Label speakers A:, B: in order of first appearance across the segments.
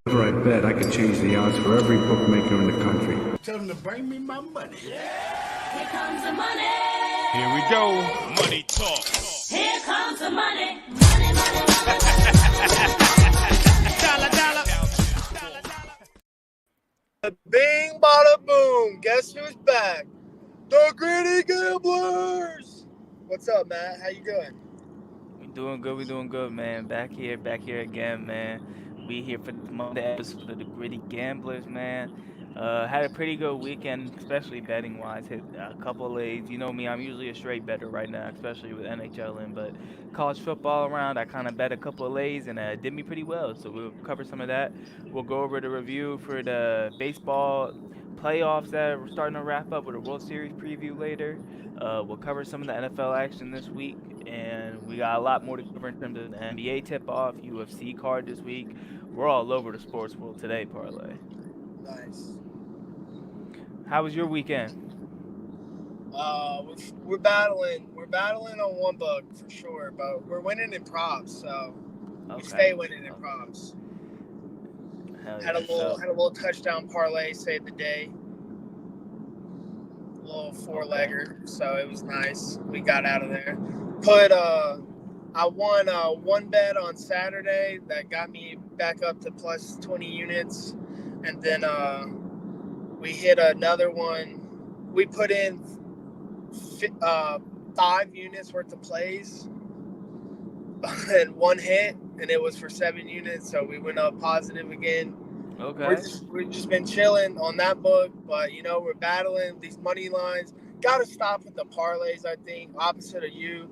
A: Whenever I bet, I could change the odds for every bookmaker in the country.
B: Tell them to bring me my money.
C: Here comes the money.
D: Here we go. Money talk.
C: Here comes the money. Money, money, money, money.
D: Dollar, dollar.
E: Bing, bada, boom. Guess who's back? The Gritty Gamblers. What's up, Matt? How you doing?
F: We doing good, man. Back here again, man. We here for the Monday episode of the Gritty Gamblers, man. Had a pretty good weekend, especially betting wise. Hit a couple of lays. You know me, I'm usually a straight better right now, especially with NHL in. But college football around, I kind of bet a couple of lays and did me pretty well. So we'll cover some of that. We'll go over the review for the baseball playoffs that we're starting to wrap up with a World Series preview later. We'll cover some of the NFL action this week, and we got a lot more to cover in terms of the NBA tip-off, UFC card this week. We're all over the sports world today, Parlay.
E: Nice.
F: How was your weekend?
E: We're battling. We're battling on one book for sure, but we're winning in props, so we stay winning in props.
F: Hell
E: Had a little touchdown parlay save the day. A little four-legger, so it was nice. We got out of there. I won one bet on Saturday that got me back up to plus 20 units, and then we hit another one. We put in 5 units worth of plays and one hit, and it was for 7 units, so we went up positive again.
F: Okay.
E: We've just been chilling on that book, but we're battling these money lines. Got to stop with the parlays. I think opposite of you,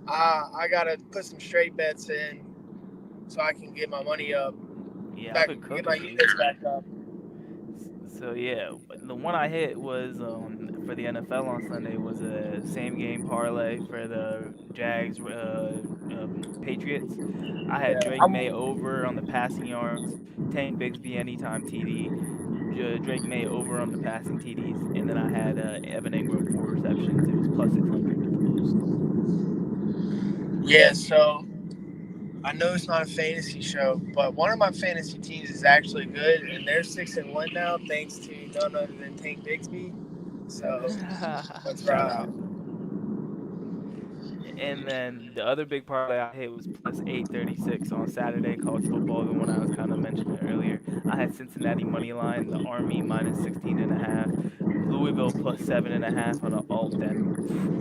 E: I gotta put some straight bets in so I can get my money up.
F: Yeah,
E: Back,
F: I've been cooking.
E: get my units back up.
F: So yeah, the one I hit was for the NFL on Sunday was a same game parlay for the Jags Patriots. I had Drake May over on the passing yards, Tank Bigsby anytime TD, Drake May over on the passing TDs, and then I had Evan Ingram 4 receptions. It was plus 600 with the boost.
E: Yeah, so I know it's not a fantasy show, but one of my fantasy teams is actually good, and they're 6-1 now, thanks to none other than Tank Bigsby. So let's
F: Shout
E: ride.
F: out. And then the other big parlay I hit was plus 836 on Saturday college football, the one I was kind of mentioning earlier. I had Cincinnati money line, the Army minus 16.5, Louisville plus 7.5 on an alt that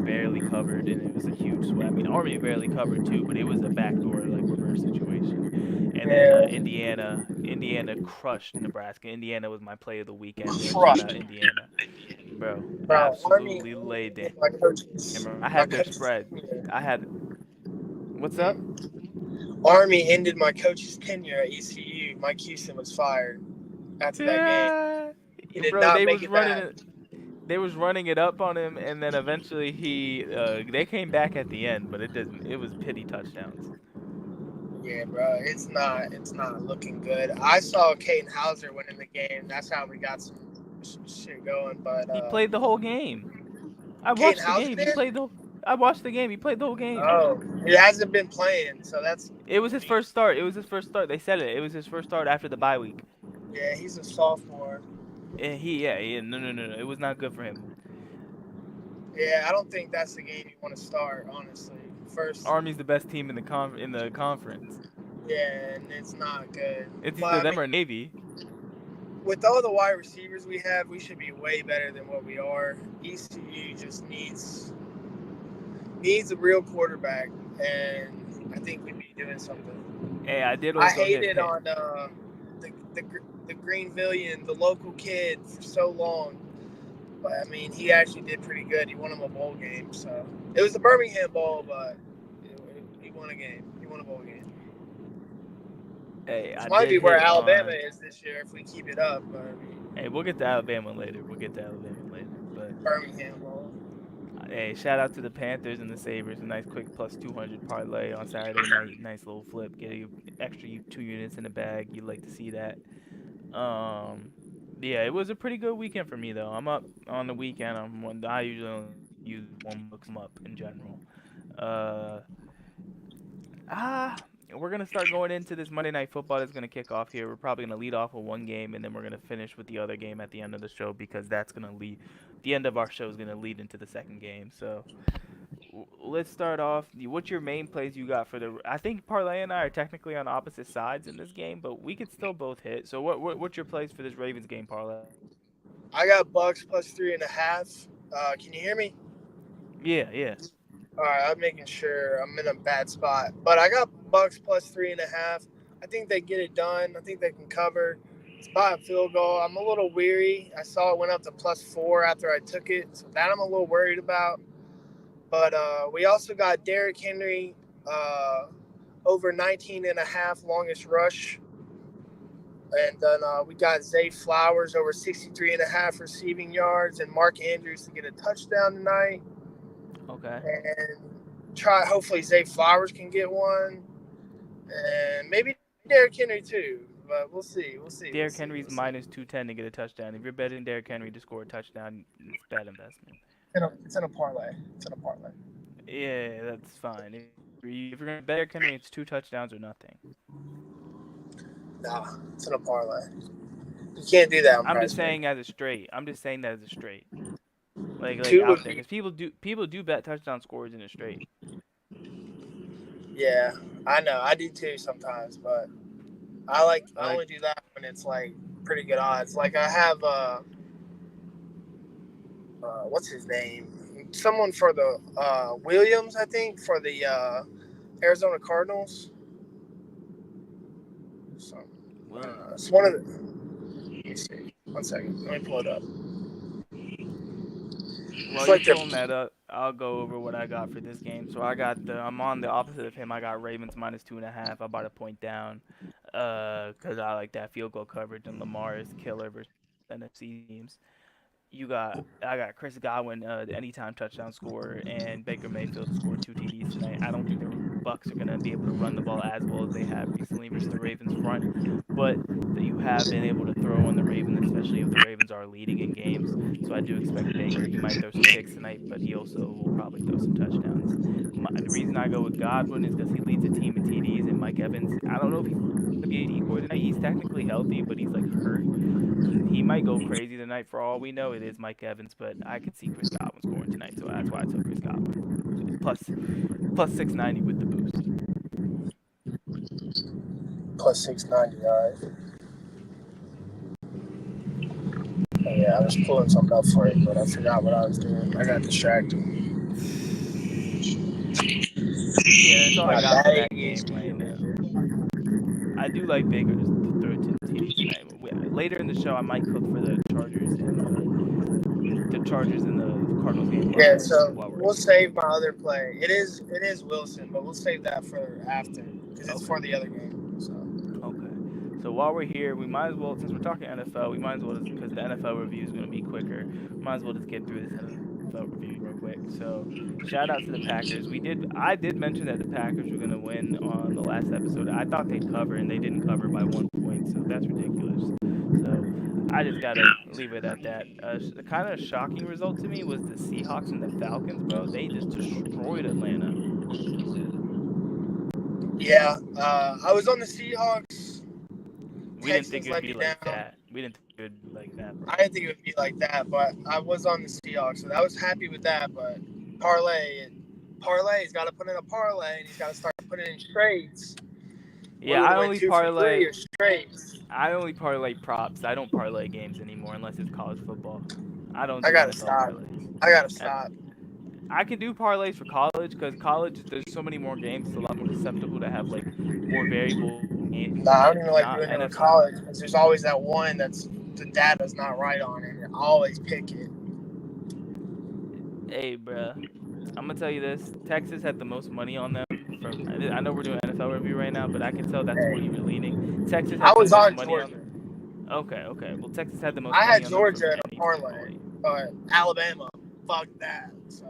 F: barely covered, and it was a huge sweat. I mean, Army barely covered too, but it was a backdoor like reverse situation. And then Indiana crushed Nebraska. Indiana was my play of the weekend. Shout out Indiana, bro. Absolutely laid it. I had their spread. What's up?
E: Army ended my coach's tenure at ECU. Mike Houston was fired after that game. He did
F: Bro,
E: not make it back.
F: They was running it up on him, and then eventually they came back at the end, but it didn't. It was pity touchdowns.
E: Yeah, bro, it's not looking good. I saw Caden Hauser winning the game. That's how we got some shit going. But
F: He played the whole game. I
E: Caden
F: watched the
E: Hauser
F: game.
E: did?
F: I watched the game. He played the whole game.
E: Oh, he hasn't been playing, so that's.
F: It was his first start. They said it. It was his first start after the bye week.
E: Yeah, he's a sophomore.
F: And no. It was not good for him.
E: Yeah, I don't think that's the game you want to start, honestly. First,
F: Army's the best team in the conference.
E: Yeah, and it's not good.
F: It's either them or Navy.
E: With all the wide receivers we have, we should be way better than what we are. ECU just needs a real quarterback, and I think we'd be doing something.
F: Hey, I did. Also
E: I hated on the Greenvillian, the local kid, for so long. But, I mean, he actually did pretty good. He won him a bowl game. So it was the Birmingham Bowl, but he won a game. He won a bowl game.
F: Hey,
E: it might be where Alabama is this year if we keep it up. But, I mean,
F: hey, we'll get to Alabama later. But
E: Birmingham Bowl.
F: Hey, shout out to the Panthers and the Sabres. A nice quick plus 200 parlay on Saturday night. Nice little flip. Get you extra 2 units in the bag. You'd like to see that. Yeah, it was a pretty good weekend for me though. I'm up on the weekend. I usually only use one book. I'm up in general. we're gonna start going into this Monday Night Football that's gonna kick off here. We're probably gonna lead off with one game, and then we're gonna finish with the other game at the end of the show because that's gonna lead. The end of our show is gonna lead into the second game. So let's start off. What's your main plays you got for the? I think Parlay and I are technically on opposite sides in this game, but we could still both hit. So what's your plays for this Ravens game, Parlay?
E: I got Bucks plus 3.5. Can you hear me?
F: Yeah, yeah.
E: All right, I'm making sure I'm in a bad spot, but I got Bucks plus 3.5. I think they get it done. I think they can cover. It's by a field goal. I'm a little weary. I saw it went up to plus 4 after I took it, so that I'm a little worried about. But we also got Derrick Henry over 19.5 longest rush. And then we got Zay Flowers over 63.5 receiving yards and Mark Andrews to get a touchdown tonight.
F: Okay.
E: And hopefully Zay Flowers can get one. And maybe Derrick Henry too. But we'll see.
F: Derrick Henry's minus 210 to get a touchdown. If you're betting Derrick Henry to score a touchdown, it's bad investment.
E: It's in a parlay.
F: Yeah, that's fine. If you're gonna bet Derrick Henry, it's 2 touchdowns or nothing.
E: Nah, it's in a parlay. You can't do that on
F: I'm
E: Prize
F: just saying as a straight. Like
E: Two
F: out
E: would
F: there,
E: be,
F: because people do bet touchdown scores in a straight.
E: yeah, I know. I do too sometimes, but I only do that when it's like pretty good odds. Like I have what's his name? Someone for the Williams, I think, for the Arizona Cardinals. So it's one of the. Let me see. 1 second. Let me pull it up.
F: While you're pulling that up, I'll go over what I got for this game. So I'm on the opposite of him. I got Ravens minus 2.5. I bought a point down, because I like that field goal coverage and Lamar is killer versus NFC teams. I got Chris Godwin, the anytime touchdown scorer, and Baker Mayfield to score 2 TDs tonight. I don't think the Bucks are gonna be able to run the ball as well as they have recently versus the Ravens front, but that you have been able to throw on the Ravens, especially if the Ravens are leading in games. So I do expect Baker. He might throw some picks tonight, but he also will probably throw some touchdowns. The reason I go with Godwin is because he leads the team in TDs, and Mike Evans. I don't know if he's gonna be a decoy tonight. He's technically healthy, but he's like hurt. He might go crazy tonight for all we know. It is Mike Evans, but I could see Chris Godwin scoring tonight, so that's why I took Chris Godwin. Plus 690 with the boost.
E: Plus 690, all right. Oh, yeah, I was pulling something up for it, but I forgot what I was doing. I got distracted.
F: Yeah, that's all I got for that game right now. I do like Baker to throw 2 TDs tonight. Later in the show, I might cook for the Chargers and the Cardinals game
E: Yeah,
F: live
E: so
F: while we're
E: we'll
F: here.
E: save my other play. It is Wilson, but we'll save that for after because it's
F: Okay.
E: for the other game. So
F: Okay. So while we're here, we might as well, since we're talking NFL, we might as well, because the NFL review is going to be quicker, might as well just get through this NFL review real quick. So shout out to the Packers. I did mention that the Packers were going to win on the last episode. I thought they'd cover, and they didn't cover by 1 point, so that's ridiculous. So I just got to leave it at that. The kind of shocking result to me was the Seahawks and the Falcons, bro. They just destroyed Atlanta.
E: yeah, I was on the Seahawks.
F: We didn't
E: Texans
F: think it would
E: let
F: be
E: me
F: like
E: down.
F: that. We didn't think it would be like that, bro.
E: I didn't think it would be like that, but I was on the Seahawks, so I was happy with that. But parlay's got to put in a parlay, and he's got to start putting in straights.
F: Yeah,
E: I only 2 for 3 or straights.
F: I only parlay props. I don't parlay games anymore unless it's college football. I don't do
E: I gotta
F: NFL
E: stop.
F: parlays.
E: I gotta
F: Uh,
E: stop.
F: I can do parlays for college because college there's so many more games. It's a lot more susceptible to have like more variable games.
E: Nah, I
F: But
E: don't even like
F: not
E: doing it with
F: NFL.
E: college because there's always that one that's the data's not right on it. I always pick it.
F: Hey, bruh, I'm gonna tell you this. Texas had the most money on them. I know we're doing NFL review right now, but I can tell that's what
E: Hey,
F: you were leaning. Texas
E: I
F: had the
E: was
F: most
E: on
F: money on
E: Georgia.
F: them. Okay. Well, Texas had the most
E: I
F: money
E: had
F: on them from
E: Georgia in a
F: any
E: parlay,
F: standpoint.
E: but Alabama, fuck that. So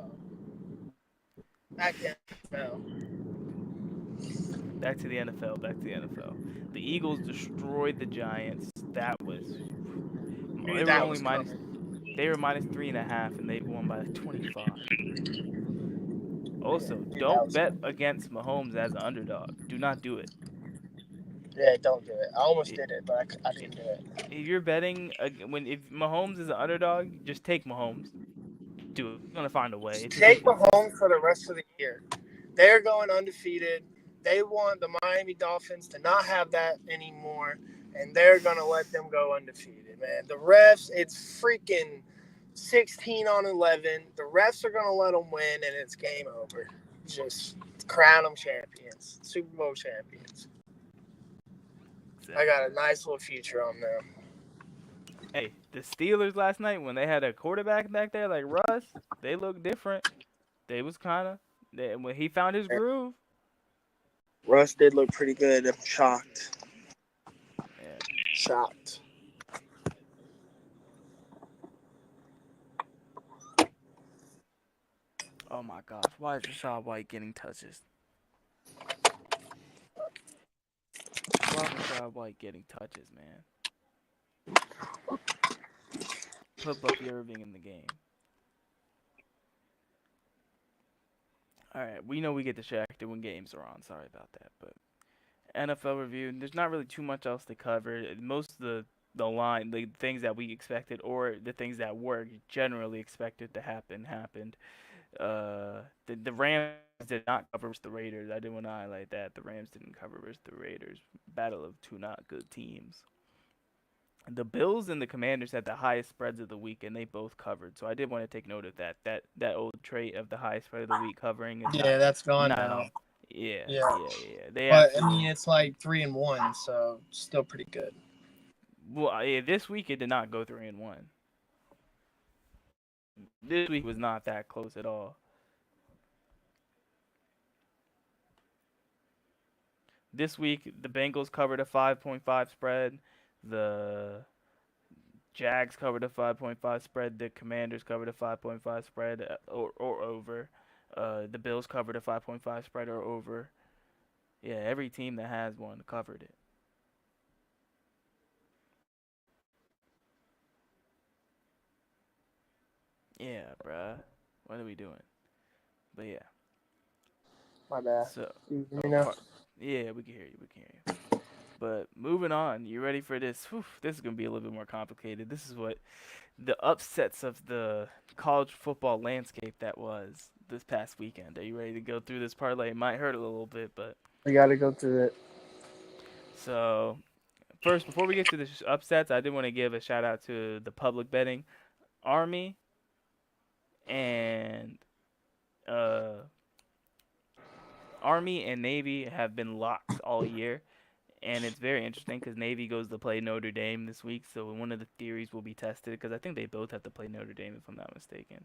E: back to NFL.
F: Back to the NFL. The Eagles destroyed the Giants. That was
E: Knew
F: they were
E: that
F: only
E: was
F: minus
E: coming.
F: they were minus 3.5 and they won by 25. Also,
E: Dude, that
F: don't
E: was
F: bet against Mahomes as an underdog. Do not do it.
E: yeah. Don't do it. I almost
F: I-
E: did it, but I didn't do it.
F: If you're betting if Mahomes is an underdog, just take Mahomes. Do it. You're gonna find a way.
E: Take Mahomes for the rest of the year. They're going undefeated. They want the Miami Dolphins to not have that anymore, and they're gonna let them go undefeated. Man, the refs, it's freaking 16-11. The refs are gonna let them win, and it's game over. Just crown them champions, Super Bowl champions. I
F: exactly.
E: got a nice little future on them.
F: Hey, the Steelers last night when they had a quarterback back there like Russ, they looked different. They was kind of when he found his groove.
E: Russ did look pretty good. I'm shocked.
F: Yeah.
E: Shocked.
F: Oh my gosh, why is Rashad White getting touches? Why is Rashad White getting touches, man? Put Bucky Irving in the game. All right, we know we get distracted when games are on. Sorry about that, but NFL review. There's not really too much else to cover. Most of the things that we expected, or the things that were generally expected to happen, happened. The Rams did not cover versus the Raiders. I did want to highlight that the Rams didn't cover versus the Raiders. Battle of two not good teams. The Bills and the Commanders had the highest spreads of the week, and they both covered. So I did want to take note of that. That old trait of the highest spread of the week covering is
E: Yeah, that's gone
F: not
E: now.
F: on. Yeah,
E: Yeah.
F: yeah. They
E: But I mean,
F: absolutely.
E: it's like 3-1, so still pretty good.
F: Well, yeah, this week it did not go 3-1. This week was not that close at all. This week the Bengals covered a 5.5 spread. The Jags covered a 5.5 spread. The Commanders covered a 5.5 spread or over. The Bills covered a 5.5 spread or over. Yeah, every team that has one covered it. Yeah, bruh. What are we doing? But yeah.
E: My bad.
F: So,
E: You hear me
F: oh,
E: now?
F: yeah, we can hear you. We can hear you. But moving on, you ready for this? Whew, this is gonna be a little bit more complicated. This is what the upsets of the college football landscape that was this past weekend. Are you ready to go through this parlay? It might hurt a little bit, but
E: We got to go through it.
F: so first, before we get to the upsets, I did want to give a shout out to the public betting Army and uh, Army and Navy have been locks all year. And it's very interesting because Navy goes to play Notre Dame this week, so one of the theories will be tested because I think they both have to play Notre Dame if I'm not mistaken.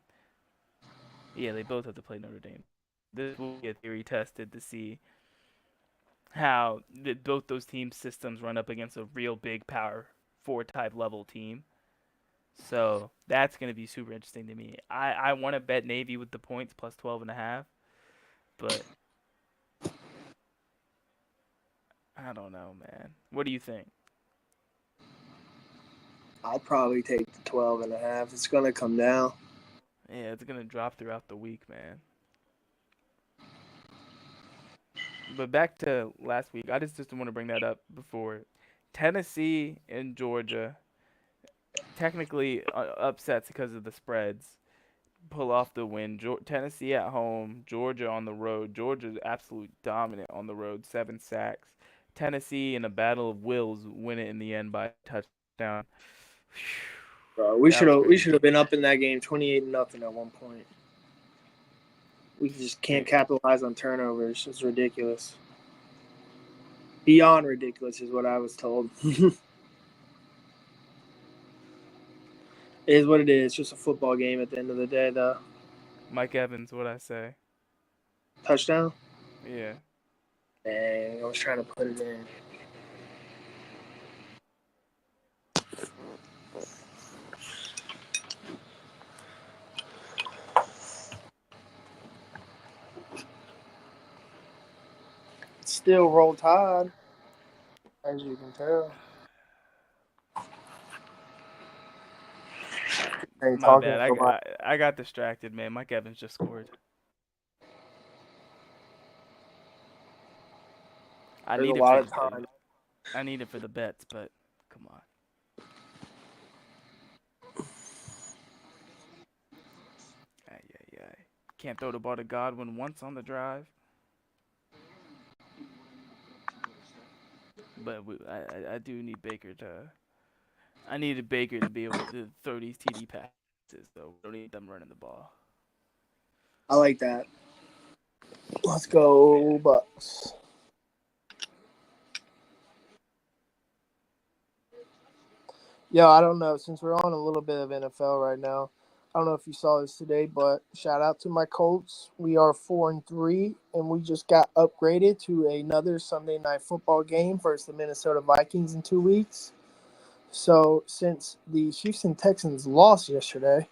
F: Yeah, they both have to play Notre Dame. This will be a theory tested to see how both those team systems run up against a real big power four type level team. So that's going to be super interesting to me. I want to bet Navy with the points plus 12.5, but I don't know, man. What do you think?
E: I'll probably take the 12.5. It's going to come down.
F: Yeah, it's going to drop throughout the week, man. But back to last week, I just want to bring that up before Tennessee and Georgia technically upsets because of the spreads. Pull off the win. Tennessee at home, Georgia on the road. Georgia's absolute dominant on the road, 7 sacks. Tennessee in a battle of wills win it in the end by a touchdown.
E: Bro, we
F: That
E: should
F: was
E: have
F: crazy.
E: been up in that game 28-0 at one point. We just can't capitalize on turnovers. It's ridiculous. Beyond ridiculous is what I was told. It is what it is. It's just a football game at the end of the day, though.
F: Mike Evans, what I say?
E: Touchdown?
F: Yeah.
E: Dang, I was trying to put it in. Still roll tide, as you can tell. I ain't
F: My
E: talking
F: bad.
E: for
F: I got distracted, man. Mike Evans just scored. I
E: There's a
F: need it
E: lot
F: for
E: of time.
F: I need it for the bets, but come on. Ay, ay, ay. Can't throw the ball to Godwin once on the drive. But I do need Baker to. I needed Baker to be able to throw these TD passes, so we don't need them running the ball.
E: I like that. Let's go, Bucks. Yo, I don't know. Since we're on a little bit of NFL right now, I don't know if you saw this today, but shout out to my Colts. We are 4-3, and we just got upgraded to another Sunday night football game versus the Minnesota Vikings in 2 weeks. So since the Houston Texans lost yesterday,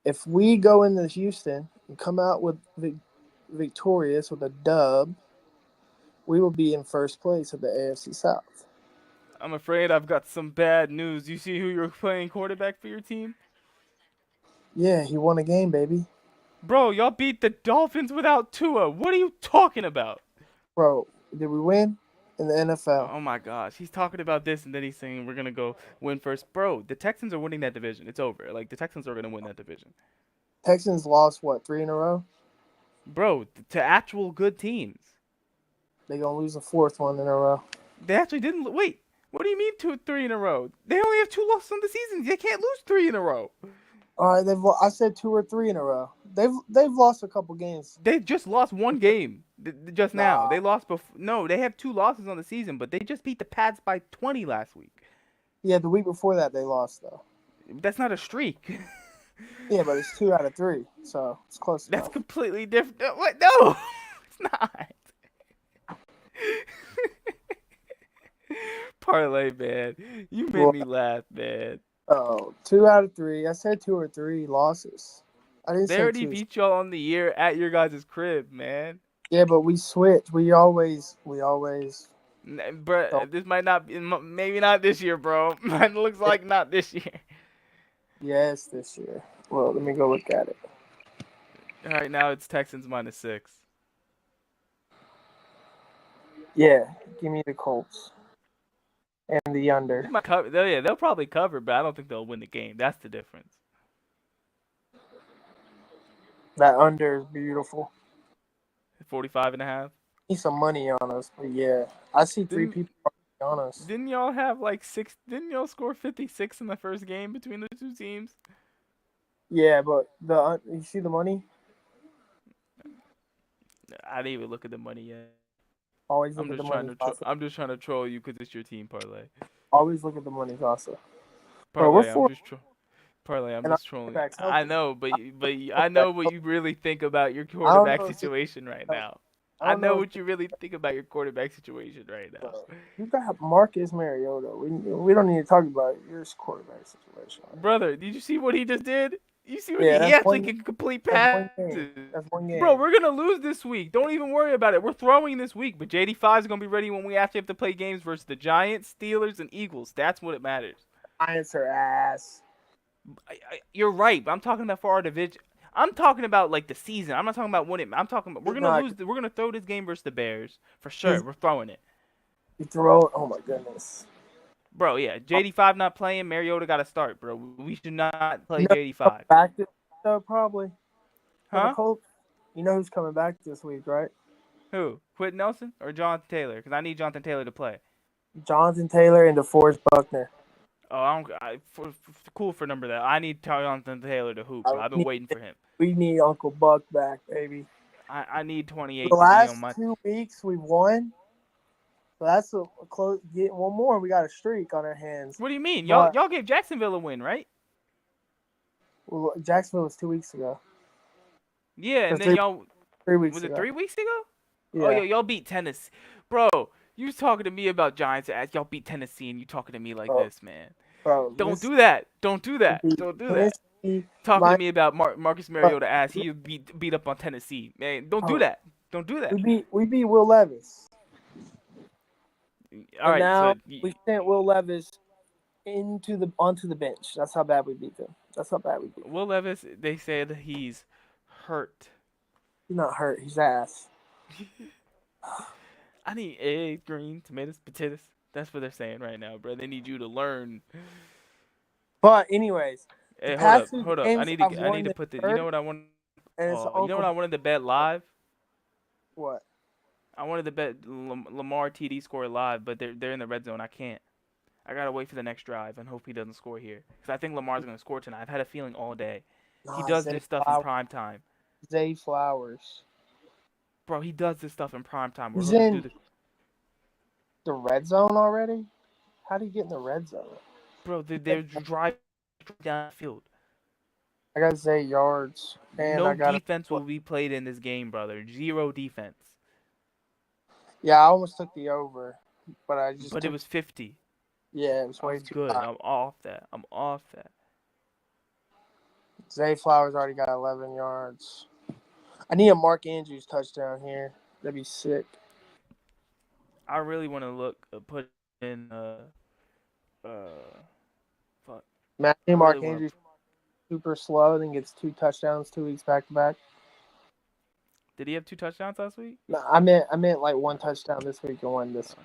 E: if we go into Houston and come out with victorious with a dub, we will be in first place of the AFC South.
F: I'm afraid I've got some bad news. You see who you're playing quarterback for your team?
E: Yeah, he won a game, baby.
F: Bro, y'all beat the Dolphins without Tua. What are you talking about?
E: Bro, did we win in the NFL?
F: Oh my gosh, he's talking about this and then he's saying we're gonna go win first. Bro, the Texans are winning that division. It's over. Like the Texans are gonna win that division.
E: Texans lost, what, 3 in a row?
F: Bro, to actual good teams.
E: They're going to lose the fourth one in a row.
F: They actually didn't. Wait, what do you mean 2-3 in a row? They only have 2 losses on the season. They can't lose 3 in a row.
E: All right, I said 2 or 3 in a row. They've lost a couple games.
F: They just lost one game just now.
E: Nah.
F: They lost before. No, they have 2 losses on the season, but they just beat the Pats by 20 last week.
E: Yeah, the week before that they lost though.
F: That's not a streak.
E: Yeah, but it's 2 out of 3, so it's close
F: That's
E: enough.
F: completely different. What? No, it's not. Parlay, man. You made me laugh, man.
E: Oh, 2 out of 3. I said 2 or 3 losses. I didn't
F: They
E: say
F: already
E: 2.
F: beat y'all on the year at your guys' crib, man.
E: Yeah, but we switch. We always.
F: Bro,
E: Oh.
F: this might not be, maybe not this year, bro. It looks like not this year.
E: Yes, this year. Well, let me go look at it.
F: All right, now it's Texans -6.
E: Yeah, give me the Colts and the under.
F: They'll probably cover, but I don't think they'll win the game. That's the difference.
E: That under is beautiful.
F: 45.5.
E: Need some money on us, but yeah, I see 3 people on us.
F: Didn't y'all have like 6? Didn't y'all score 56 in the first game between the 2 teams?
E: Yeah, but you see the money?
F: I didn't even look at the money yet.
E: Always look at the money.
F: I'm just trying to troll you because it's your team, Parlay.
E: Always look at the money, also.
F: Parlay,
E: Bro,
F: Parlay, I'm
E: and
F: just trolling. I know, but I know what you really think about your quarterback situation right now. I know what you really think about your quarterback situation right now.
E: You got Marcus Mariota. We don't need to talk about your quarterback situation.
F: Brother, did you see what he just did? You see what
E: Yeah,
F: he actually can complete passes.
E: That's one game.
F: Bro, we're gonna lose this week. Don't even worry about it. We're throwing this week, but JD5 is gonna be ready when we actually have to play games versus the Giants, Steelers, and Eagles. That's what it matters.
E: Giants are ass.
F: You're right, but I'm talking about for our division. I'm talking about like the season. I'm not talking about winning. I'm talking about we're gonna lose. We're gonna throw this game versus the Bears for sure. We're throwing it.
E: You throw it. Oh my goodness.
F: Bro, yeah, JD5 not playing. Mariota got to start, bro. We should not play JD5.
E: Back this probably.
F: Huh?
E: You know who's coming back this week, right?
F: Who? Quentin Nelson or Jonathan Taylor? Because I need Jonathan Taylor to play.
E: Jonathan Taylor and DeForest Buckner.
F: Oh, cool for number that. I need Jonathan Taylor to hoop. I've been waiting for him.
E: We need Uncle Buck back, baby.
F: I need 28.
E: The last 2 weeks we've won. So that's a close. Get one more. We got a streak on our hands.
F: What do you mean? Y'all gave Jacksonville a win, right?
E: Well, Jacksonville was 2 weeks ago.
F: Yeah, and then y'all
E: 3 weeks
F: was
E: ago.
F: it 3 weeks ago?
E: Yeah.
F: Oh, yeah, y'all beat Tennessee, bro. You talking to me about Giants as y'all beat Tennessee, and you talking to me like this, man.
E: Bro,
F: Don't do that. Don't do that. Don't do that. Talking to me about Marcus Mariota as he beat up on Tennessee, man. Don't do that. Don't do that.
E: We beat Will Levis.
F: All right,
E: now
F: so
E: we sent Will Levis onto the bench. That's how bad we beat them. That's how bad we beat them.
F: Will Levis, they said he's hurt.
E: He's not hurt. He's ass.
F: I need eggs, green, tomatoes, potatoes. That's what they're saying right now, bro. They need you to learn.
E: But anyways, the
F: Hey, hold
E: past
F: up,
E: two
F: hold up.
E: games I've
F: I need
E: won
F: to
E: this
F: put the. You know
E: third,
F: what I want?
E: and it's
F: Oh, you know what
E: Uncle
F: I wanted to bet live?
E: what?
F: I wanted to bet Lamar TD score live, but they're in the red zone. I can't. I gotta wait for the next drive and hope he doesn't score here. Cause I think Lamar's gonna score tonight. I've had a feeling all day. He
E: Nah,
F: does this stuff in prime time,
E: Zay Flowers.
F: bro. He does this stuff in prime time where
E: He's
F: he'll just do
E: in
F: the.
E: the red zone already. How do you get in the red zone?
F: Bro, they're driving down the field.
E: I got Zay yards, and I
F: No
E: got
F: defense will be played in this game, brother. Zero defense.
E: Yeah, I almost took the over, but I just
F: But it
E: took.
F: was 50.
E: Yeah, it was
F: I
E: way
F: was
E: too
F: good.
E: high.
F: I'm off that. I'm off that.
E: Zay Flowers already got 11 yards. I need a Mark Andrews touchdown here. That'd be sick.
F: I really want to put in uh fuck.
E: Man, I
F: I
E: need
F: really
E: Mark
F: want to.
E: Andrews super slow, then gets 2 touchdowns 2 weeks back to back.
F: Did he have 2 touchdowns last week?
E: No, I meant like 1 touchdown this week and one this.
F: Uh,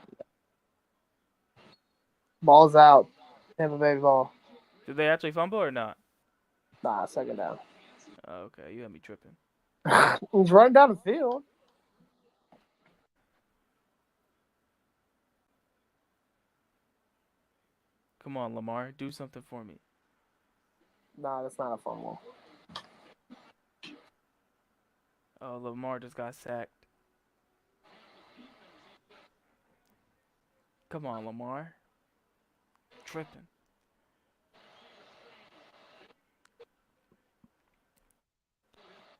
E: Ball's out. Tampa Bay ball.
F: did they actually fumble or not?
E: Nah, second down.
F: Oh, okay, you had me tripping.
E: He's running down the field.
F: Come on, Lamar, do something for me.
E: Nah, that's not a fumble.
F: Oh, Lamar just got sacked. Come on, Lamar. Tripping.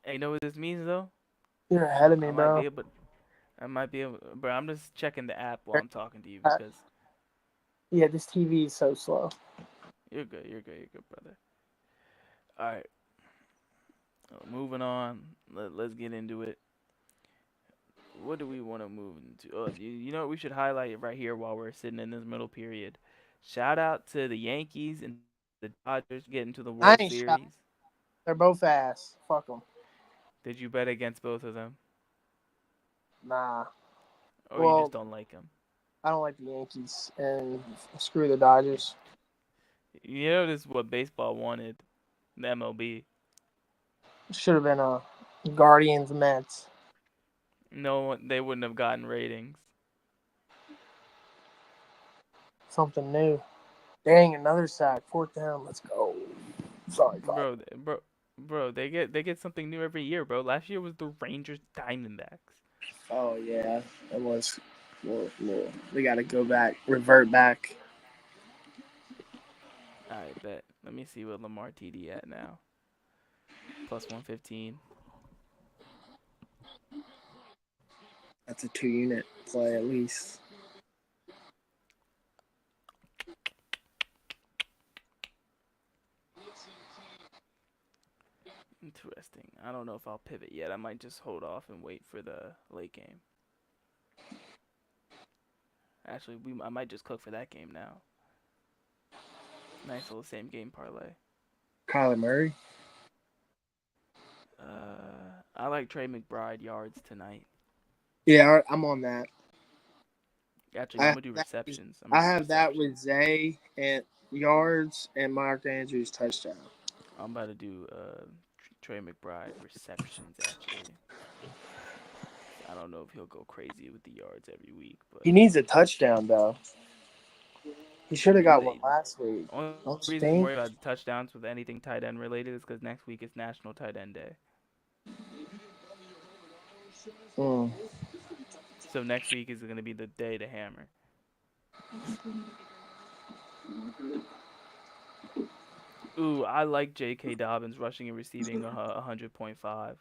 F: Hey, you know what this means though?
E: You're ahead of me,
F: I might
E: bro.
F: be able. I might be able, bro. I'm just checking the app while I'm talking to you
E: Uh,
F: because
E: yeah, this TV is so slow.
F: you're good. You're good. You're good, brother. All right. Moving on. Let's get into it. What do we want to move into? Oh, you know what we should highlight right here while we're sitting in this middle period. Shout out to the Yankees and the Dodgers getting to the
E: I
F: World
E: ain't shot.
F: Series.
E: They're both ass. Fuck them.
F: Did you bet against both of them,
E: Nah.
F: or you just
E: Well,
F: don't like them?
E: I don't like the Yankees and screw the Dodgers.
F: You know this is what baseball wanted, the MLB.
E: Should have been a Guardians Mets.
F: No, they wouldn't have gotten ratings,
E: Something new. Dang, another sack. Fourth down. Let's go. Sorry, God.
F: bro. They get something new every year, bro. Last year was the Rangers Diamondbacks.
E: Oh yeah, it was. Well, we got to go back, revert back.
F: I bet. Let me see what Lamar TD at now. Plus 115.
E: That's a 2 unit play at least.
F: Interesting. I don't know if I'll pivot yet. I might just hold off and wait for the late game. Actually, I might just cook for that game now. Nice little same game parlay.
E: Kyler Murray.
F: I like Trey McBride yards tonight.
E: Yeah, I'm on that.
F: Actually,
E: I
F: no, I'm
E: have
F: gonna do
E: that,
F: receptions. I'm
E: I
F: gonna do
E: have that
F: receptions.
E: with Zay and yards and Mark Andrews touchdown.
F: I'm about to do Trey McBride receptions actually. I don't know if he'll go crazy with the yards every week, but
E: He needs a touchdown though. He should have got one
F: really,
E: last week.
F: only
E: Don't you
F: reason I'm
E: think?
F: worried about the touchdowns with anything tight end related is because next week is National Tight End Day.
E: Mm.
F: So next week is gonna be the day to hammer. Ooh, I like J.K. Dobbins rushing and receiving 100.5.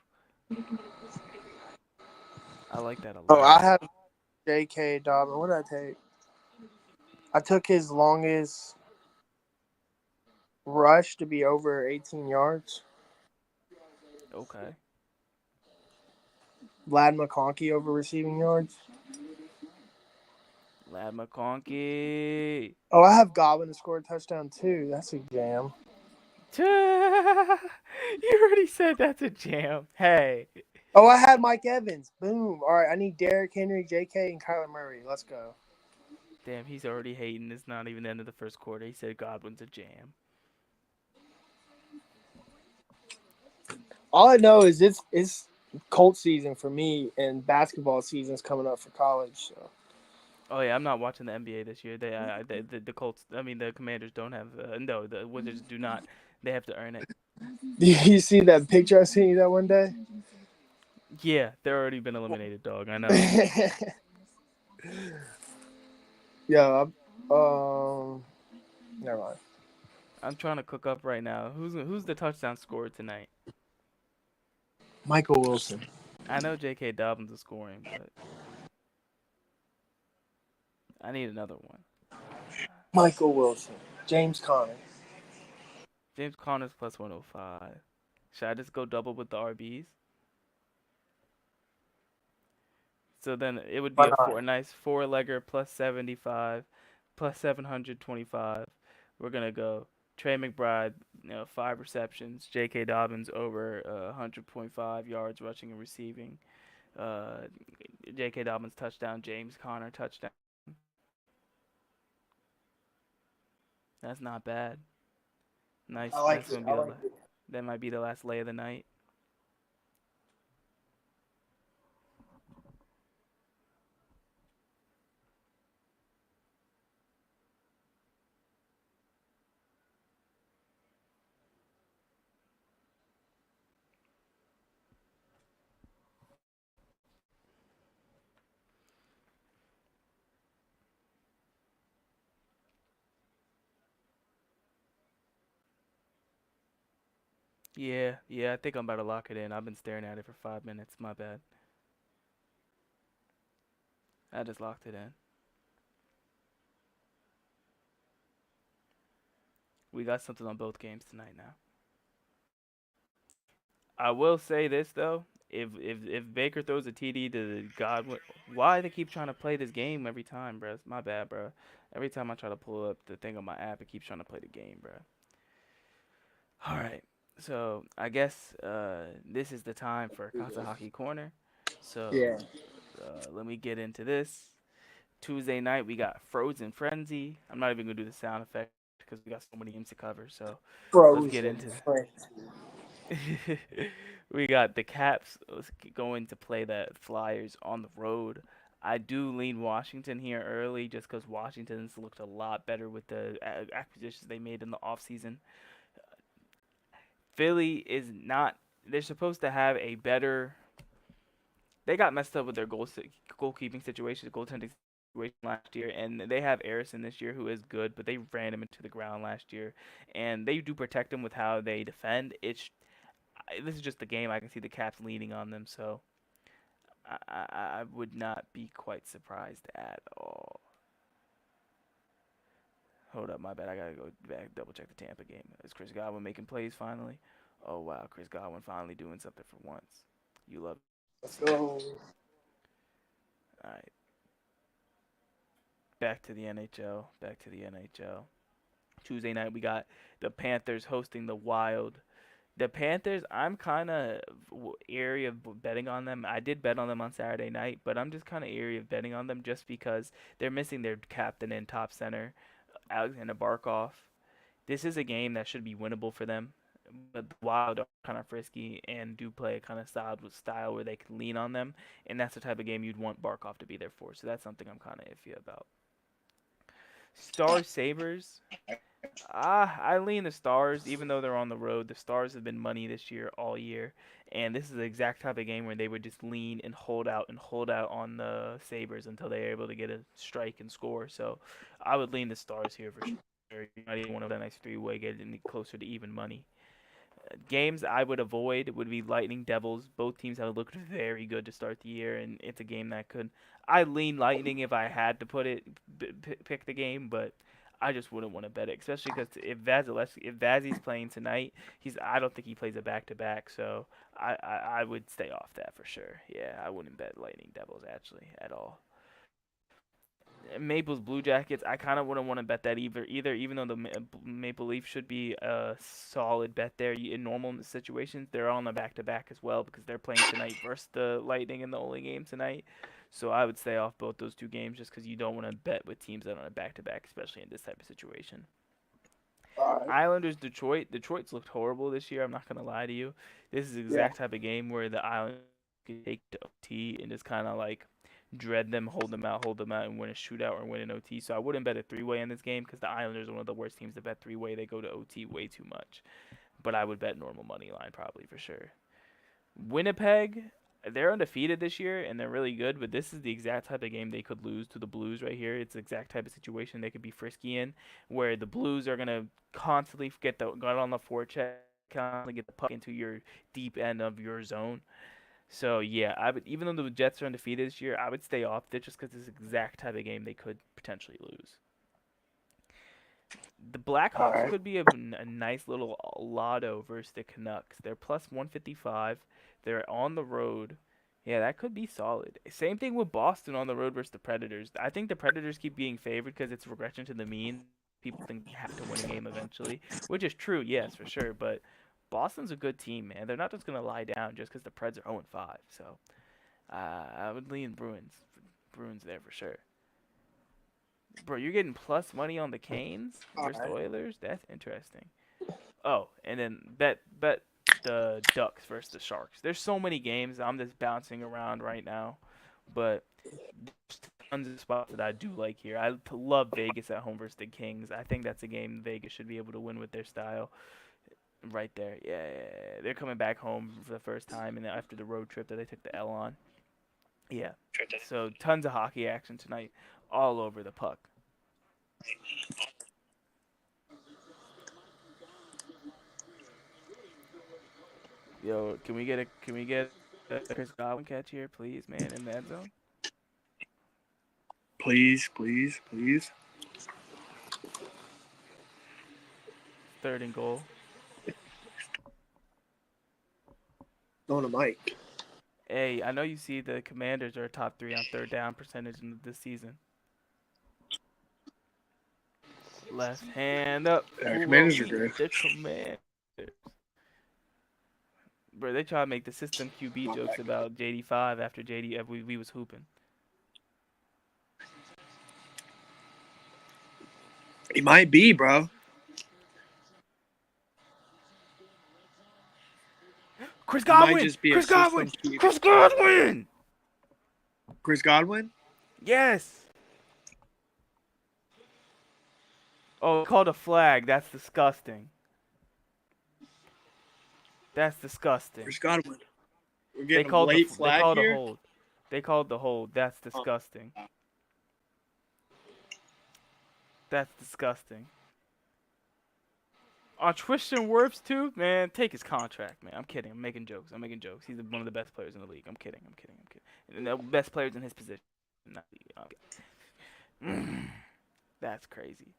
F: I like that a
E: Oh, I
F: lot.
E: have J.K. Dobbin. What did I take? I took his longest rush to be over 18 yards.
F: Okay.
E: Vlad McConkey over receiving yards.
F: Lad McConkey.
E: Oh, I have Godwin to score a touchdown too. That's a jam.
F: You already said that's a jam. Hey.
E: Oh, I had Mike Evans. Boom. All right, I need Derrick Henry, J.K., and Kyler Murray. Let's go.
F: Damn, he's already hating. It's not even the end of the first quarter. He said Godwin's a jam.
E: All I know is it's Colt season for me, and basketball season's coming up for college. So.
F: Oh yeah, I'm not watching the NBA this year. The Colts. I mean, the Commanders don't have. No, the Wizards do not. They have to earn it.
E: Do you see that picture I sent you that one day?
F: Yeah, they're already been eliminated, dog. I know.
E: Yeah. Never mind.
F: I'm trying to cook up right now. Who's the touchdown scorer tonight?
E: Michael Wilson.
F: I know J.K. Dobbins is scoring, but I need another one.
E: Michael Wilson. James Conner.
F: James Conner's plus 105. Should I just go double with the RBs? So then it would be
E: Why
F: a
E: not?
F: nice four-legger plus 75, plus 725. We're gonna go Trey McBride, 5 receptions. J.K. Dobbins over 100.5 yards rushing and receiving. Uh, J.K. Dobbins touchdown. James Conner touchdown. That's not bad.
E: I
F: Nice.
E: like
F: That's
E: it.
F: gonna
E: I
F: be
E: like it.
F: that might be the last lay of the night. Yeah, yeah. I think I'm about to lock it in. I've been staring at it for 5 minutes. My bad. I just locked it in. We got something on both games tonight now. I will say this though, if Baker throws a TD to Godwin, why they keep trying to play this game every time, bro? It's my bad, bro. Every time I try to pull up the thing on my app, it keeps trying to play the game, bro. All right, so I guess this is the time for Casa Hockey Corner.
E: Yeah.
F: So let me get into this. Tuesday night we got Frozen Frenzy. I'm not even gonna do the sound effect because we got so many games to cover. So let's get
E: Frozen.
F: into
E: Frank.
F: we got the Caps going to play the Flyers on the road. I do lean Washington here early just because Washington's looked a lot better with the acquisitions they made in the offseason. Philly is not. They're supposed to have a better. They got messed up with their goalkeeping situation, goaltending situation last year, and they have Arison this year who is good, but they ran him into the ground last year, and they do protect him with how they defend. This is just the game. I can see the Caps leaning on them, so I would not be quite surprised at all. Hold up, my bad. I gotta go back double check the Tampa game. Is Chris Godwin making plays finally? Oh wow, Chris Godwin finally doing something for once. You love.
E: Let's go.
F: All right, back to the NHL. Back to the NHL. Tuesday night we got the Panthers hosting the Wild. The Panthers, I'm kind of eerie of betting on them. I did bet on them on Saturday night, but I'm just kind of eerie of betting on them just because they're missing their captain and top center, Alexander Barkov. This is a game that should be winnable for them, but the Wild are kind of frisky and do play a kind of style where they can lean on them, and that's the type of game you'd want Barkov to be there for. So that's something I'm kind of iffy about. Stars Sabers. I lean the Stars, even though they're on the road. The Stars have been money this year, all year, and this is the exact type of game where they would just lean and hold out on the Sabers until they're able to get a strike and score. So I would lean the Stars here for sure. You might even want to bet a nice three-way, get it closer to even money. Games I would avoid would be Lightning Devils. Both teams have looked very good to start the year, and it's a game that could. I lean Lightning if I had to pick the game, but I just wouldn't want to bet it, especially because if Vazzy's playing tonight, I don't think he plays a back to back, so I would stay off that for sure. Yeah, I wouldn't bet Lightning Devils actually at all. Maple's Blue Jackets, I kind of wouldn't want to bet that either. Even though the Maple Leaf should be a solid bet there in normal situations, they're on the back-to-back as well because they're playing tonight versus the Lightning in the only game tonight. So I would stay off both those two games just because you don't want to bet with teams that are on a back-to-back, especially in this type of situation.
E: All right.
F: Islanders, Detroit. Detroit's looked horrible this year. I'm not gonna lie to you. This is the exact type of game where the Islanders can take to OT and just kind of like dread them, hold them out, and win a shootout or win an OT. So I wouldn't bet a three-way in this game because the Islanders are one of the worst teams to bet three-way. They go to OT way too much. But I would bet normal money line probably for sure. Winnipeg, they're undefeated this year and they're really good, but this is the exact type of game they could lose to the Blues right here. It's the exact type of situation they could be frisky in, where the Blues are gonna constantly get on the forecheck, constantly get the puck into your deep end of your zone. So yeah, I would, even though the Jets are undefeated this year, I would stay off it just because it's the exact type of game they could potentially lose. The
E: All
F: Blackhawks
E: right.
F: could be a nice little lotto versus the Canucks. They're plus 155. They're on the road. Yeah, that could be solid. Same thing with Boston on the road versus the Predators. I think the Predators keep being favored because it's regression to the mean. People think they have to win a game eventually, which is true, yes, for sure. But Boston's a good team, man. They're not just going to lie down just because the Preds are 0-5. So I would lean Bruins. Bruins there for sure. Bro, you're getting plus money on the Canes versus the Oilers? That's interesting. Oh, and then bet the Ducks versus the Sharks. There's so many games. I'm just bouncing around right now, but there's tons of spots that I do like here. I love Vegas at home versus the Kings. I think that's a game Vegas should be able to win with their style. Right there, yeah. They're coming back home for the first time, and after the road trip that they took the L on. Yeah. So tons of hockey action tonight, all over the puck. Yo, can we get a Chris Godwin catch here, please, man, in the end zone?
E: Please, please, please.
F: Third and goal.
E: On a mic.
F: Hey, I know you see the Commanders are top 3 on third down percentage in this season. Left hand up.
E: Commanders are good.
F: The Commanders. Bro, they try to make the system QB jokes about JD5 after we was hooping.
E: He might be, bro.
F: Chris Godwin!
E: just be a
F: Chris Godwin!
E: system QB.
F: Chris Godwin!
E: Chris Godwin?
F: Yes! Oh, called a flag. That's disgusting. That's disgusting.
E: Chris Godwin. We're
F: They
E: getting a
F: called
E: late
F: they
E: flag
F: called
E: here.
F: a hold. They called the hold. That's disgusting. That's disgusting. On Tristan Wirfs too, man, take his contract, man. I'm kidding. I'm making jokes. He's one of the best players in the league. I'm kidding. And the best players in his position. That's crazy.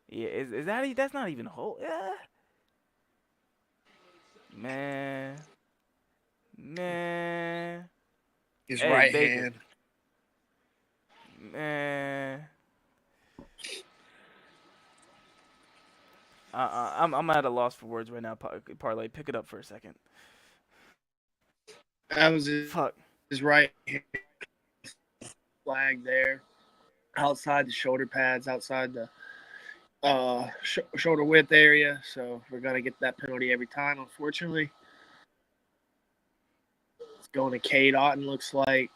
F: Yeah, is that that's not even whole? Yeah. Man.
E: His
F: Hey,
E: right
F: Baker.
E: hand.
F: Man. I'm at a loss for words right now, Parlay. Pick it up for a second.
E: That was his
F: Fuck.
E: right hand flag there. Outside the shoulder pads, outside the shoulder width area. So we're going to get that penalty every time, unfortunately. It's going to Cade Otten, looks like.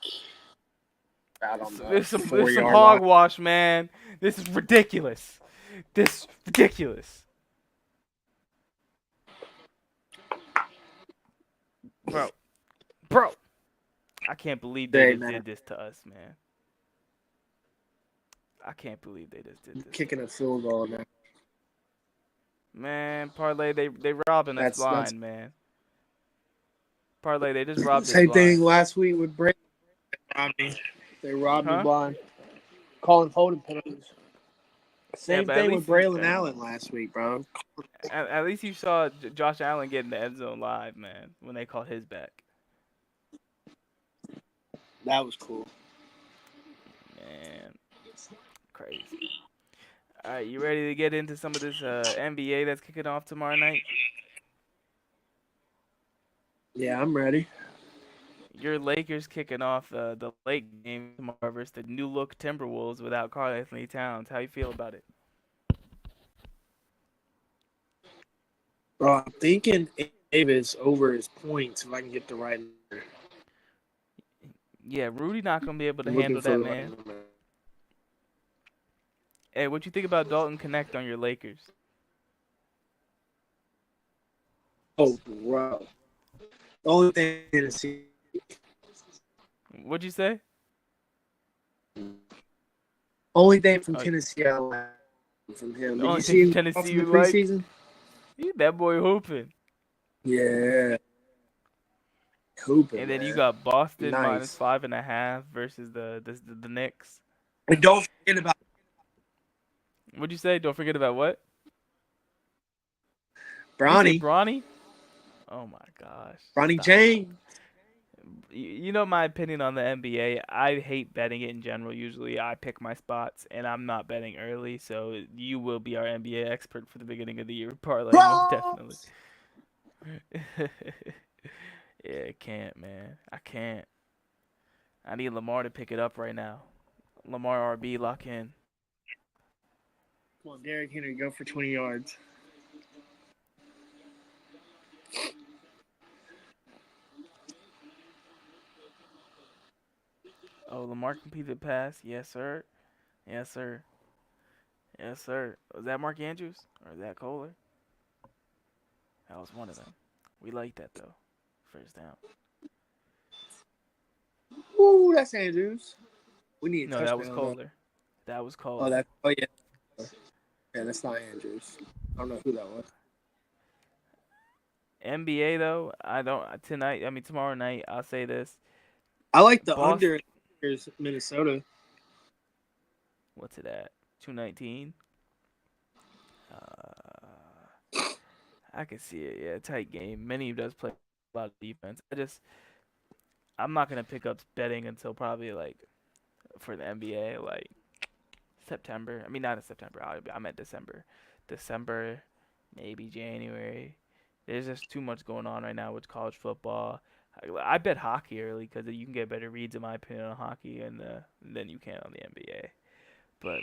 E: I don't know.
F: There's some
E: 4-yard
F: hogwash, man. This is ridiculous. Bro. I can't believe they just did this to us, man. I can't believe they just did this.
E: Kicking a field goal now.
F: Man, Parlay, they robbing us blind, man. Parlay, they just robbed us
E: Same
F: blind.
E: thing last week with Brady. They robbed me blind. Calling holding penalties. Same thing with Braylon Allen last week, bro.
F: At least you saw Josh Allen get in the end zone live, man, when they called his back.
E: That was cool.
F: Man. Crazy. All right, you ready to get into some of this NBA that's kicking off tomorrow night?
E: Yeah, I'm ready.
F: Your Lakers kicking off the late game tomorrow versus the new look Timberwolves without Karl Anthony Towns. How you feel about it?
E: Bro, I'm thinking Davis over his points if I can get the right number.
F: Yeah, Rudy not gonna be able to
E: I'm looking
F: handle
E: for
F: that,
E: the right
F: man.
E: number.
F: Hey, what you think about Dalton Connect on your Lakers?
E: Oh, bro. The only thing in Tennessee,
F: What'd you say?
E: only thing from
F: Oh,
E: Tennessee I like from him.
F: the
E: Did you
F: only thing
E: see
F: from
E: him off
F: Tennessee
E: in the
F: you like?
E: preseason?
F: That boy hooping.
E: Yeah, hooping,
F: And then you
E: man.
F: got Boston minus
E: Nice.
F: 5.5 versus the Knicks.
E: And don't forget about
F: What'd you say? Don't forget about what? Did you say
E: Bronny.
F: Bronny? Oh my gosh.
E: Bronny
F: Stop.
E: James.
F: You know my opinion on the NBA. I hate betting it in general. Usually I pick my spots and I'm not betting early, so you will be our NBA expert for the beginning of the year parlay most definitely.
E: Bros!
F: Yeah, I can't, man. I can't. I need Lamar to pick it up right now. Lamar RB lock in.
E: Come on, Derrick Henry, go for 20 yards.
F: Oh, Lamar completed pass. Yes, sir. Yes, sir. Yes, sir. Was that Mark Andrews or is that Kohler? That was one of them. We like that though. First down.
E: Ooh, that's Andrews. We need a
F: No, that was
E: touchdown, though.
F: Kohler. That was
E: Oh,
F: Kohler.
E: yeah. Yeah, that's not Andrews. I don't know who that was.
F: NBA though, I don't tonight. I mean tomorrow night. I'll say this.
E: I like the
F: Boston.
E: under in Minnesota.
F: What's it at? 219. I can see it. Yeah, tight game. Many does play a lot of defense. I'm not gonna pick up betting until probably like for the NBA like September. I mean not in September. I meant December. December, maybe January. There's just too much going on right now with college football. I bet hockey early because you can get better reads, in my opinion, on hockey than you can on the NBA. But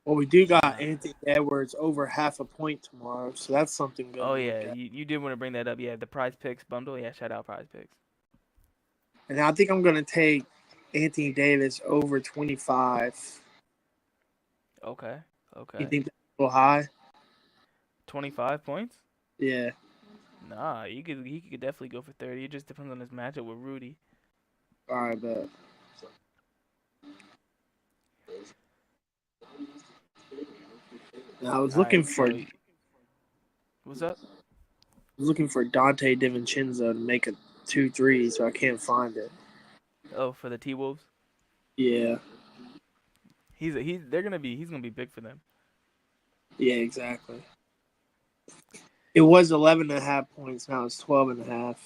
E: Well, we do got
F: uh,
E: Anthony Edwards over half a point tomorrow, so that's something good
F: oh
E: to look
F: yeah,
E: at.
F: you did want to bring that up. Yeah, the Prize Picks bundle. Yeah, shout out Prize Picks.
E: And I think I'm going to take Anthony Davis over 25.
F: Okay,
E: You
F: okay.
E: think that's a little high?
F: 25 points?
E: Yeah.
F: Nah, he could definitely go for 30. It just depends on his matchup with Rudy.
E: All right, bet. And I was
F: All
E: looking
F: right,
E: for
F: so what's up?
E: Dante DiVincenzo to make a 2-3, so I can't find it.
F: Oh, for the T Wolves.
E: Yeah.
F: He's gonna be big for them.
E: Yeah, exactly. It was 11.5 points. Now it's 12.5.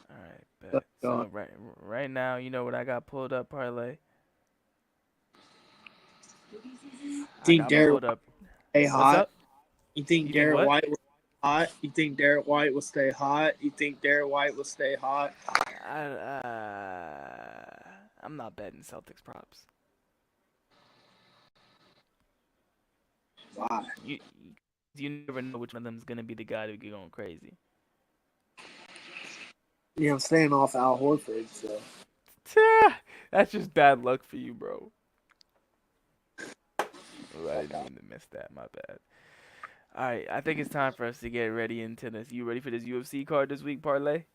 F: All right,
E: Let's
F: bet.
E: go.
F: So right now, you know what I got pulled up parlay. I
E: Think
F: got
E: Derek
F: pulled up.
E: stay
F: What's
E: hot?
F: up?
E: You think
F: You think
E: Derek
F: what?
E: White will stay hot? You think Derek White will stay hot? You think Derek White will stay hot?
F: I'm not betting Celtics props.
E: Why?
F: You never know which one of them is gonna be the guy to get going crazy.
E: I'm staying off Al Horford, so
F: That's just bad luck for you, bro. Oh, I didn't mean to miss that. My bad. All right, I think it's time for us to get ready into this. You ready for this UFC card this week, parlay?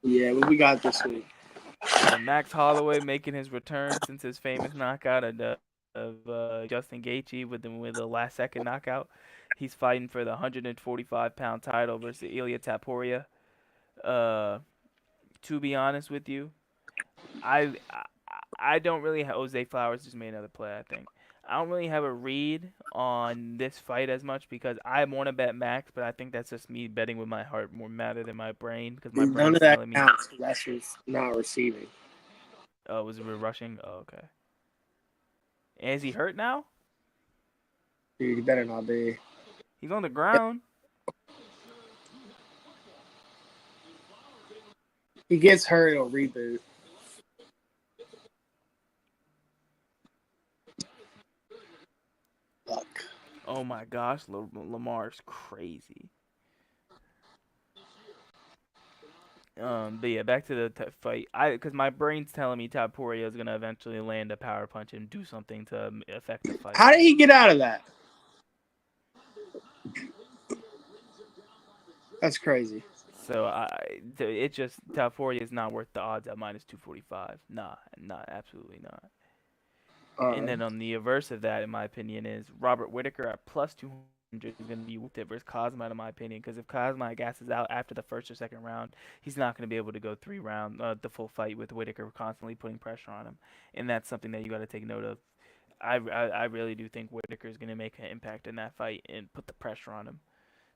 E: yeah. What we got this week?
F: Max Holloway making his return since his famous knockout of Justin Gaethje with a last second knockout. He's fighting for the 145-pound title versus Ilya Taporia. To be honest with you, I I don't really have Jose Flowers just made another play, I think. I don't really have a read on this fight as much because I want to bet Max, but I think that's just me betting with my heart more matter than my brain because my
E: None
F: brain's
E: of that
F: telling me
E: counts. That's not receiving.
F: Oh, was it rushing? Oh, okay. And is he hurt now?
E: Dude, he better not be.
F: He's on the ground.
E: He gets hurt, it'll reboot. Fuck.
F: Oh my gosh, Lamar's crazy. But yeah, back to the fight. Because my brain's telling me Taporia is gonna eventually land a power punch and do something to affect the fight.
E: How did he get out of that? That's crazy.
F: So it just Taporia is not worth the odds at -245. Nah, absolutely not. And then on the reverse of that, in my opinion, is Robert Whitaker at +200 is going to be whooped it versus Cosma, in my opinion. Because if Cosma gasses out after the first or second round, he's not going to be able to go 3 rounds, the full fight with Whitaker constantly putting pressure on him. And that's something that you got to take note of. I really do think Whitaker is going to make an impact in that fight and put the pressure on him.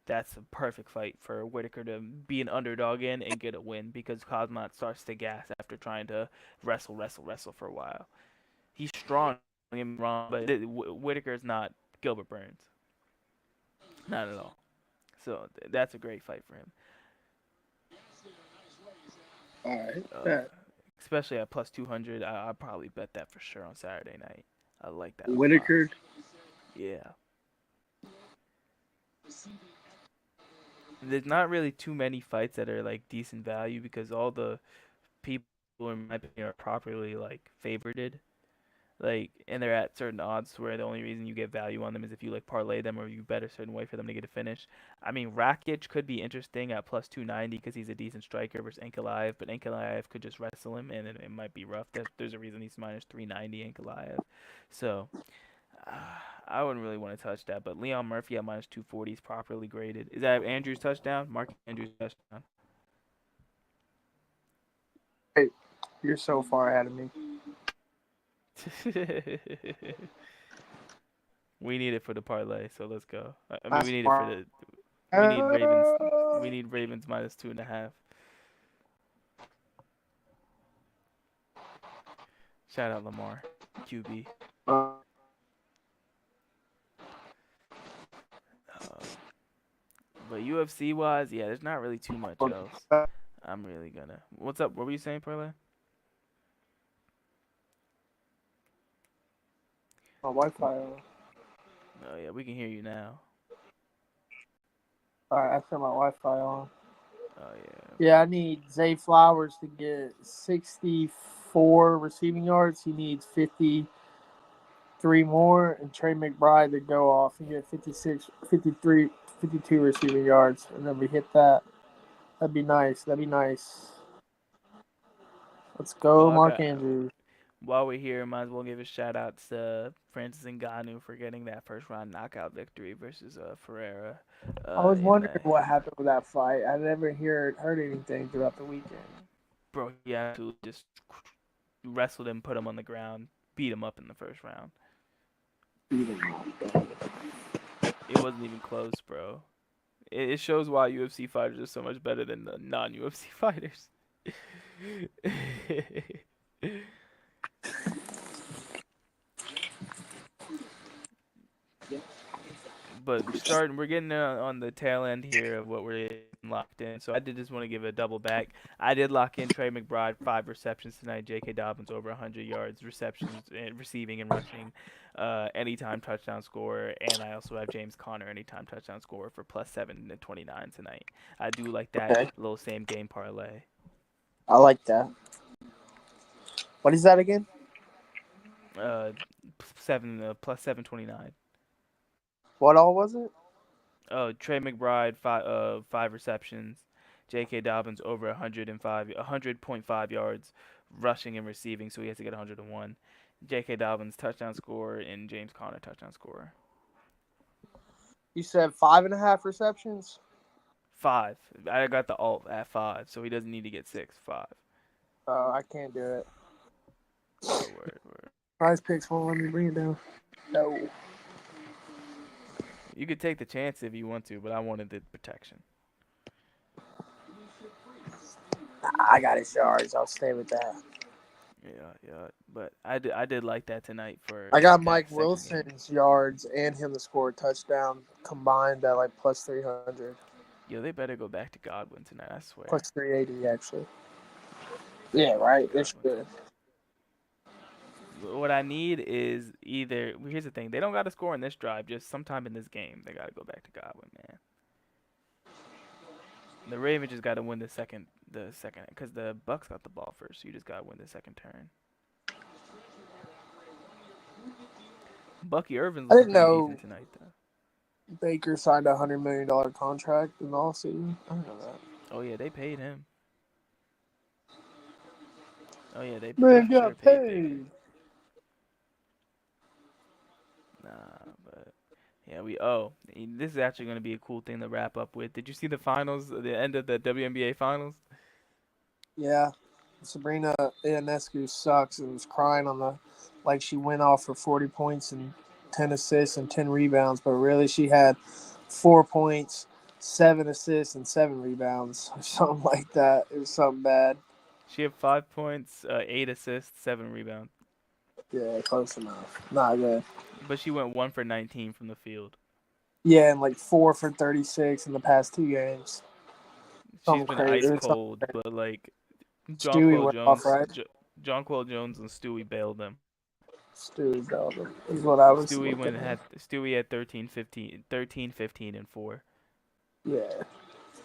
F: That's a perfect fight for Whitaker to be an underdog in and get a win because Cosma starts to gas after trying to wrestle for a while. He's strong, don't get me wrong, but Whitaker is not Gilbert Burns. Not at all. So that's a great fight for him.
E: All right.
F: Especially at +200, I'll probably bet that for sure on Saturday night. I like that.
E: Whitaker.
F: Yeah. There's not really too many fights that are like decent value because all the people in my opinion are properly like favorited. Like, and they're at certain odds where the only reason you get value on them is if you like parlay them or you bet a certain way for them to get a finish. I mean, Rakic could be interesting at +290 because he's a decent striker versus Ankalaev, but Ankalaev could just wrestle him and it might be rough. There's a reason he's -390 Ankalaev. So I wouldn't really want to touch that. But Leon Murphy at -240 is properly graded. Is that Andrew's touchdown? Mark Andrews touchdown.
E: Hey, you're so far ahead of me.
F: We need it for the parlay, so let's go. I mean,
E: That's
F: we need it for
E: far.
F: the. We need Ravens. We need Ravens -2.5. Shout out Lamar, QB. But UFC wise, yeah, there's not really too much else. I'm really gonna. What's up? What were you saying, parlay?
E: My Wi-Fi on.
F: Oh yeah, we can hear you now.
E: Alright, I turned my Wi-Fi on.
F: Oh yeah.
E: Yeah, I need Zay Flowers to get 64 receiving yards. He needs 53 more, and Trey McBride to go off and get 56, 53, 52 receiving yards, and then we hit that. That'd be nice. Let's go, Mark Andrews.
F: While we're here, might as well give a shout out to Francis Ngannou for getting that first round knockout victory versus Ferreira.
E: I was wondering what happened with that fight. I never heard anything throughout the weekend.
F: Bro, he absolutely just wrestled him, put him on the ground, beat him up in the first round. It wasn't even close, bro. It shows why UFC fighters are so much better than the non-UFC fighters. But we're getting on the tail end here of what we're locked in. So I did just want to give a double back. I did lock in Trey McBride, 5 receptions tonight. J.K. Dobbins over 100 yards, receptions, and receiving and rushing, anytime touchdown scorer. And I also have James Conner, anytime touchdown scorer for +729 tonight. I do like that little same game parlay.
E: I like that. What is that again?
F: +729.
E: What all was it?
F: Trey McBride, 5 receptions. J.K. Dobbins over 100.5 yards, rushing and receiving, so he has to get 101. J.K. Dobbins touchdown scorer and James Conner touchdown scorer.
E: You said 5.5 receptions?
F: 5. I got the alt at 5, so he doesn't need to get 6. 5.
E: I can't do it.
F: Word.
E: Prize picks won't let me bring it down. No.
F: You could take the chance if you want to, but I wanted the protection.
E: I got his yards. I'll stay with that.
F: Yeah. But I did like that tonight for
E: I got
F: that
E: Mike
F: second game.
E: Wilson's yards and him to score a touchdown combined at like plus 300,
F: Yo, they better go back to Godwin tonight. I swear.
E: plus 380 actually.
F: They
E: Yeah,
F: go back to
E: right. It's
F: Godwin.
E: good.
F: What I need is either. Here's the thing: they don't got to score in this drive. Just sometime in this game, they got to go back to Godwin, man. The Ravens just got to win the second, because the Bucks got the ball first. So you just got to win the second turn. Bucky Irvin's
E: I
F: looking
E: didn't
F: pretty
E: know
F: decent tonight, though.
E: Baker signed a $100 million contract in the offseason. I didn't know that.
F: Oh yeah, they paid him. Oh yeah, they
E: Man
F: for sure
E: got
F: paid Baker.
E: paid.
F: Nah, but yeah, this is actually gonna be a cool thing to wrap up with. Did you see the finals? The end of the WNBA finals?
E: Yeah. Sabrina Ionescu sucks and was crying on the like she went off for 40 points and 10 assists and 10 rebounds, but really she had 4 points, 7 assists and 7 rebounds or something like that. It was something bad.
F: She had 5 points, 8 assists, 7 rebounds.
E: Yeah, close enough. Not good.
F: But she went 1 for 19 from the field.
E: Yeah, and like 4 for 36 in the past 2 games.
F: She's
E: Something
F: been
E: crazy.
F: ice
E: It was something
F: cold,
E: crazy.
F: but like
E: Stewie went off, right?
F: Jonquel Jones and Stewie bailed them.
E: Stewie Belden is what I was looking at.
F: Stewie had 13, 15, and 4.
E: Yeah.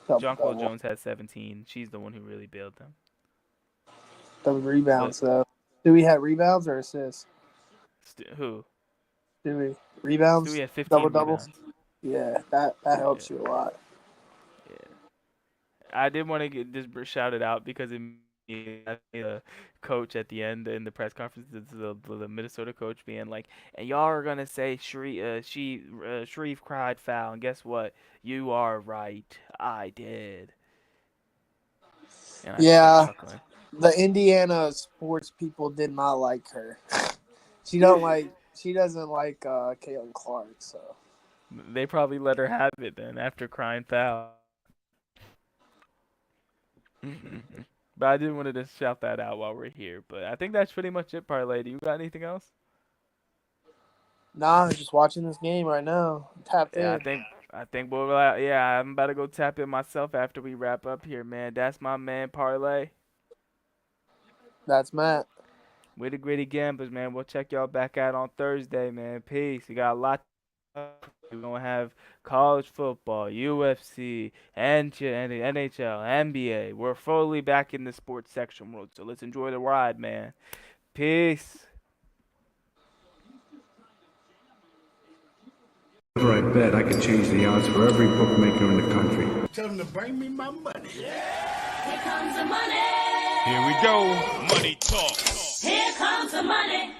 E: Double
F: Jonquel
E: double.
F: Jones had 17. She's the one who really bailed them.
E: Those
F: But
E: rebounds, though. Stewie had rebounds or assists?
F: who?
E: Stewie. Rebounds?
F: Stewie had 15
E: Double doubles?
F: rebounds.
E: Yeah, that
F: Yeah,
E: helps you a lot.
F: yeah. I did want to get this shout it out because the coach at the end in the press conference, the Minnesota coach being like, and y'all are gonna say Sharif cried foul, and guess what? You are right. I did. And I just
E: Yeah,
F: kept chuckling.
E: the Indiana sports people did not like her. She doesn't like Caitlin Clark, so.
F: They probably let her have it then after crying foul. But I did want to just shout that out while we're here. But I think that's pretty much it, Parlay. Do you got anything else?
E: Nah, I'm just watching this game right now. Tapped
F: Yeah,
E: in.
F: I think I'm about to go tap in myself after we wrap up here, man. That's my man Parlay.
E: That's Matt.
F: We're the Gritty Gamblers, man. We'll check y'all back out on Thursday, man. Peace. We got a lot. We're gonna have college football, UFC, and the NHL, NBA. We're fully back in the sports section world, so let's enjoy the ride, man. Peace.
A: Whenever I bet, I could change the odds for every bookmaker in the country.
B: Tell them to bring me my money.
C: Here comes the money.
D: Here we go. Money talk.
C: Here comes the money.